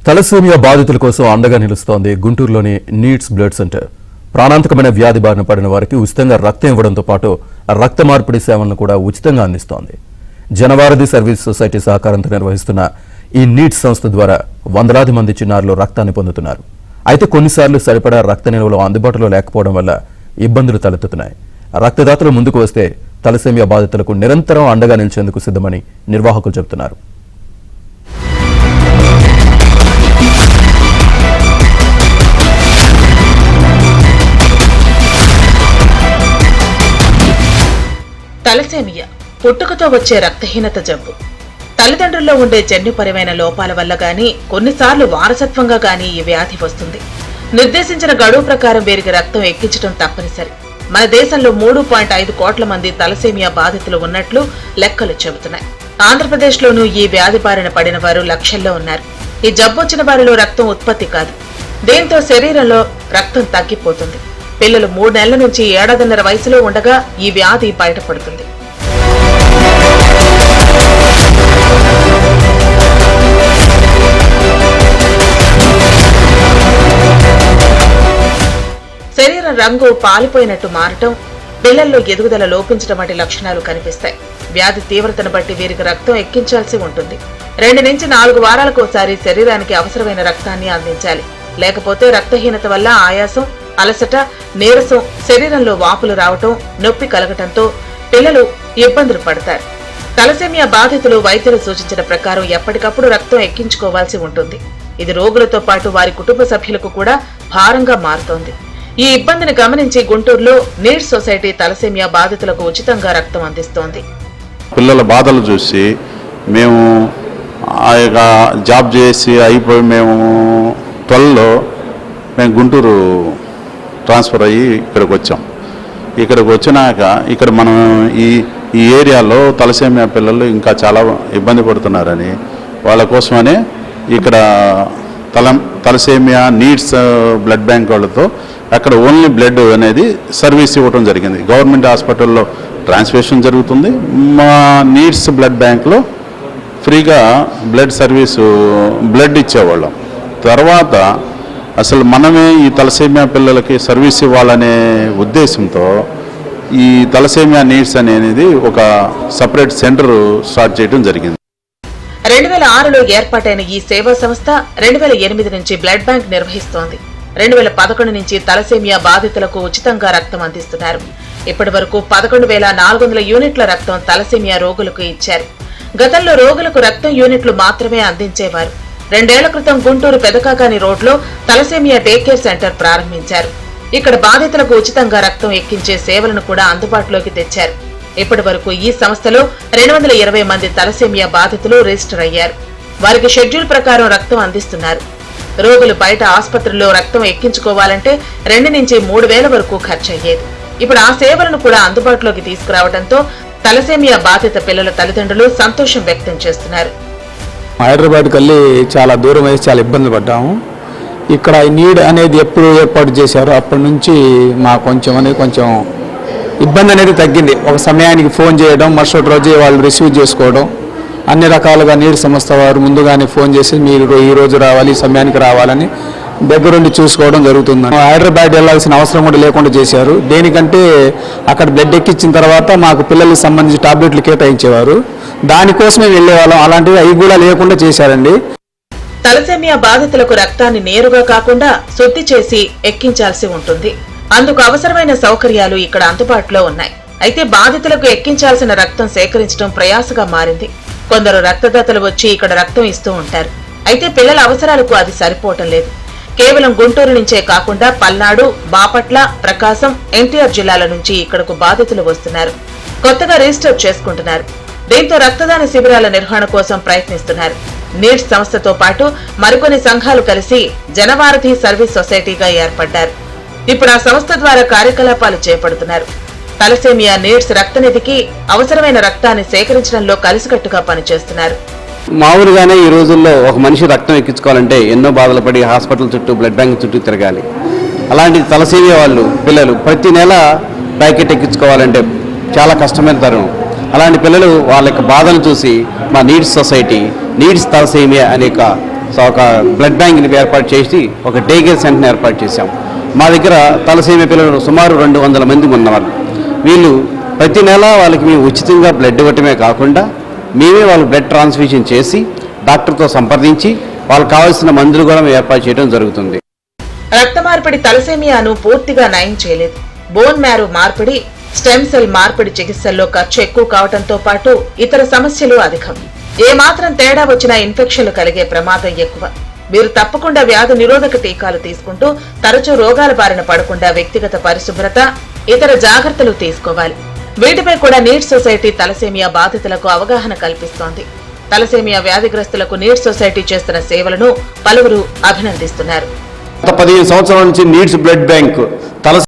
Thalassemia బాధితుల కోసం అండగా నిలుస్తోంది గుంటూరులోని నీడ్స్ బ్లడ్ సెంటర్. ప్రాణాంతకమైన వ్యాధి బారిన పడిన వారికి ఉచితంగా రక్తం ఇవ్వడంతో పాటు రక్త మార్పిడి సేవలను కూడా ఉచితంగా అందిస్తోంది. జనవారధి సర్వీస్ సొసైటీ సహకారంతో నిర్వహిస్తున్న ఈ నీడ్స్ సంస్థ ద్వారా వందలాది మంది చిన్నారులు రక్తాన్ని పొందుతున్నారు. అయితే కొన్నిసార్లు సరిపడా రక్త నిల్వలు అందుబాటులో లేకపోవడం వల్ల ఇబ్బందులు తలెత్తుతున్నాయి. రక్తదాతలు ముందుకు వస్తే తలసేమియా బాధితులకు నిరంతరం అండగా నిలిచేందుకు సిద్ధమని నిర్వాహకులు చెబుతున్నారు. తలసేమియా పుట్టుకతో వచ్చే రక్తహీనత జబ్బు. తల్లిదండ్రుల్లో ఉండే జన్యుపరమైన లోపాల వల్ల గానీ, కొన్నిసార్లు వారసత్వంగా గానీ ఈ వ్యాధి వస్తుంది. నిర్దేశించిన గడువు ప్రకారం వీరికి రక్తం ఎక్కించడం తప్పనిసరి. మన దేశంలో 3.5 కోట్ల మంది తలసేమియా బాధితులు ఉన్నట్లు లెక్కలు చెబుతున్నాయి. ఆంధ్రప్రదేశ్లోనూ ఈ వ్యాధి బారిన పడిన వారు లక్షల్లో ఉన్నారు. ఈ జబ్బు వచ్చిన వారిలో రక్తం ఉత్పత్తి కాదు. దీంతో శరీరంలో రక్తం తగ్గిపోతుంది. పిల్లలు 3 నెలల నుంచి 7.5 వయసులో ఉండగా ఈ వ్యాధి బయటపడుతుంది. శరీరం రంగు పాలిపోయినట్టు మారటం, పిల్లల్లో ఎదుగుదల లోపించడం వంటి లక్షణాలు కనిపిస్తాయి. వ్యాధి తీవ్రతను బట్టి వీరికి రక్తం ఎక్కించాల్సి ఉంటుంది. 2 నుంచి 4 వారాలకోసారి శరీరానికి అవసరమైన రక్తాన్ని అందించాలి. లేకపోతే రక్తహీనత వల్ల ఆయాసం, అలసట, నీరసం, శరీరంలో వాపులు రావటం, నొప్పి కలగటంతో పిల్లలు ఇబ్బందులు పడతారు. తలసేమియా బాధితులు వైద్యులు సూచించిన ప్రకారం ఎప్పటికప్పుడు రక్తం ఎక్కించుకోవాల్సి ఉంటుంది. ఇది రోగులతో పాటు వారి కుటుంబ సభ్యులకు కూడా భారంగా మారుతోంది. ఈ ఇబ్బందిని గమనించి గుంటూరులో నీడ్స్ సొసైటీ తలసేమియా బాధితులకు ఉచితంగా రక్తం అందిస్తోంది. పిల్లల బాధలు చూసి మేము జాబ్ చేసి అయిపోయి మేము 12లో మేము గుంటూరు ట్రాన్స్ఫర్ అయ్యి ఇక్కడికి వచ్చాం. ఇక్కడికి వచ్చినాక ఇక్కడ మనం ఈ ఏరియాలో తలసేమియా పిల్లలు ఇంకా చాలా ఇబ్బంది పడుతున్నారని వాళ్ళ కోసమనే ఇక్కడ తలసేమియా నీడ్స్ బ్లడ్ బ్యాంక్ వాళ్ళతో అక్కడ ఓన్లీ బ్లడ్ అనేది సర్వీస్ ఇవ్వడం జరిగింది. గవర్నమెంట్ హాస్పిటల్లో ట్రాన్స్ఫ్యూషన్ జరుగుతుంది. మా నీడ్స్ బ్లడ్ బ్యాంక్లో ఫ్రీగా బ్లడ్ సర్వీసు బ్లడ్ ఇచ్చేవాళ్ళం. తర్వాత అసలు మనమే ఈ తలసేమియా పిల్లలకి సర్వీస్ ఇవ్వాలనే ఉద్దేశంతో ఈ తలసేమియా నీడ్స్ అనేది ఒక సపరేట్ సెంటర్ స్టార్ట్ చేయడం జరిగింది. 2006లో ఏర్పాటైన ఈ సేవా సంస్థ 2008 నుంచి బ్లడ్ బ్యాంక్ నిర్వహిస్తోంది. 2011 నుంచి తలసేమియా బాధితులకు ఉచితంగా రక్తం అందిస్తున్నారు. ఇప్పటి వరకు 11,400 యూనిట్ల రక్తం తలసేమియా రోగులకు ఇచ్చారు. గతంలో రోగులకు రక్తం యూనిట్లు మాత్రమే అందించేవారు. 2 ఏళ్ల క్రితం గుంటూరు పెదకాకాని రోడ్లో తలసేమియా డే కేర్ సెంటర్ ప్రారంభించారు. ఇక్కడ బాధితులకు ఉచితంగా రక్తం ఎక్కించే సేవలను కూడా అందుబాటులోకి తెచ్చారు. ఇప్పటి వరకు ఈ సంస్థలో 220 మంది తలసేమియా బాధితులు రిజిస్టర్ అయ్యారు. వారికి షెడ్యూల్ ప్రకారం రక్తం అందిస్తున్నారు. రోగులు బయట ఆసుపత్రుల్లో రక్తం ఎక్కించుకోవాలంటే 2 నుంచి 3,000 వరకు ఖర్చు అయ్యేది. ఇప్పుడు ఆ సేవలను కూడా అందుబాటులోకి తీసుకురావడంతో తలసేమియా బాధిత పిల్లల తల్లిదండ్రులు సంతోషం వ్యక్తం చేస్తున్నారు. హైదరాబాద్కి వెళ్ళి చాలా దూరం వేసి చాలా ఇబ్బంది పడ్డాము. ఇక్కడ నీడ్ అనేది ఎప్పుడు ఏర్పాటు చేశారో అప్పటి నుంచి మా కొంచెం ఇబ్బంది అనేది తగ్గింది. ఒక సమయానికి ఫోన్ చేయడం, మరుసటి రోజు వాళ్ళు రిసీవ్ చేసుకోవడం, అన్ని రకాలుగా నీడ్ సంస్థ వారు ముందుగానే ఫోన్ చేసి మీరు ఈ రోజు రావాలి, ఈ సమయానికి రావాలని దగ్గరుండి చూసుకోవడం జరుగుతుంది. హైదరాబాద్ వెళ్లాల్సిన అవసరం కూడా లేకుండా చేశారు. దేనికంటే అక్కడ బ్లడ్ ఎక్కించిన తర్వాత మాకు పిల్లలకు సంబంధించి టాబ్లెట్లు కేటాయించేవారు. దానికోసమే వెళ్లేవాళ్ళం. అలాంటివి అవి కూడా లేకుండా చేశారండి. తలసేమియా బాధితులకు రక్తాన్ని నేరుగా కాకుండా శుద్ధి చేసి ఎక్కించాల్సి ఉంటుంది. అందుకు అవసరమైన సౌకర్యాలు ఇక్కడ అందుబాటులో ఉన్నాయి. అయితే బాధితులకు ఎక్కించాల్సిన రక్తం సేకరించడం ప్రయాసగా మారింది. కొందరు రక్తదాతలు వచ్చి ఇక్కడ రక్తం ఇస్తూ ఉంటారు. అయితే పిల్లల అవసరాలకు అది సరిపోవటం లేదు. కేవలం గుంటూరు నుంచే కాకుండా పల్నాడు, బాపట్ల, ప్రకాశం, ఎన్టీఆర్ జిల్లాల నుంచి ఇక్కడకు బాధితులు వస్తున్నారు. కొత్తగా రిజిస్టర్ చేసుకుంటున్నారు. దీంతో రక్తదాన శిబిరాల నిర్వహణ కోసం ప్రయత్నిస్తున్నారు. నీడ్స్ సంస్థతో పాటు మరికొన్ని సంఘాలు కలిసి జనవారధి సర్వీస్ సొసైటీగా ఏర్పడ్డారు. ఇప్పుడు ఆ సంస్థ ద్వారా కార్యకలాపాలు చేపడుతున్నారు. తలసేమియా నీడ్స్ రక్తనిధికి అవసరమైన రక్తాన్ని సేకరించడంలో కలిసికట్టుగా పనిచేస్తున్నారు. మామూలుగానే ఈ రోజుల్లో ఒక మనిషి రక్తం ఎక్కించుకోవాలంటే ఎన్నో బాధలు పడి హాస్పిటల్ చుట్టూ, బ్లడ్ బ్యాంక్ చుట్టూ తిరగాలి. అలాంటి తలసేమియా వాళ్ళు పిల్లలు ప్రతి నెల ప్యాకెట్ ఎక్కించుకోవాలంటే చాలా కష్టమైన తరుణం. అలాంటి పిల్లలు వాళ్ళ యొక్క బాధను చూసి మా నీడ్స్ సొసైటీ నీడ్స్ తలసేమియా అనే సో ఒక బ్లడ్ బ్యాంక్ని ఏర్పాటు చేసి ఒక డే కేర్ సెంటర్ని ఏర్పాటు చేశాం. మా దగ్గర తలసేమియా పిల్లలు సుమారు 200 మంది ఉన్నవాళ్ళు. వీళ్ళు ప్రతి నెల వాళ్ళకి మేము ఉచితంగా బ్లడ్ ఇవ్వటమే కాకుండా మేమే వాళ్ళు బ్లడ్ ట్రాన్స్ఫ్యూషన్ చేసి డాక్టర్తో సంప్రదించి వాళ్ళకి కావాల్సిన మందులు కూడా మేము ఏర్పాటు చేయడం జరుగుతుంది. రక్త మార్పిడి తలసేమియాను పూర్తిగా నయం చేయలేదు. బోన్ మ్యారో మార్పిడి, స్టెమ్ సెల్ మార్పిడి చికిత్సల్లో ఖర్చు ఎక్కువ కావడంతో పాటు ఇతర సమస్యలు అధికం. ఏమాత్రం తేడా వచ్చినా ఇన్ఫెక్షన్లు కలిగే ప్రమాదం ఎక్కువ. మీరు తప్పకుండా వ్యాధి నిరోధక టీకాలు తీసుకుంటూ తరచూ రోగాల బారిన పడకుండా వ్యక్తిగత పరిశుభ్రత, ఇతర జాగ్రత్తలు తీసుకోవాలి. వీటిపై కూడా నీడ్స్ సొసైటీ తలసేమియా బాధితులకు అవగాహన కల్పిస్తోంది. తలసేమియా వ్యాధిగ్రస్తులకు నీడ్స్ సొసైటీ చేస్తున్న సేవలను పలువురు అభినందిస్తున్నారు. గత 15 సంవత్సరాల నుంచి నీడ్స్ బ్లడ్ బ్యాంక్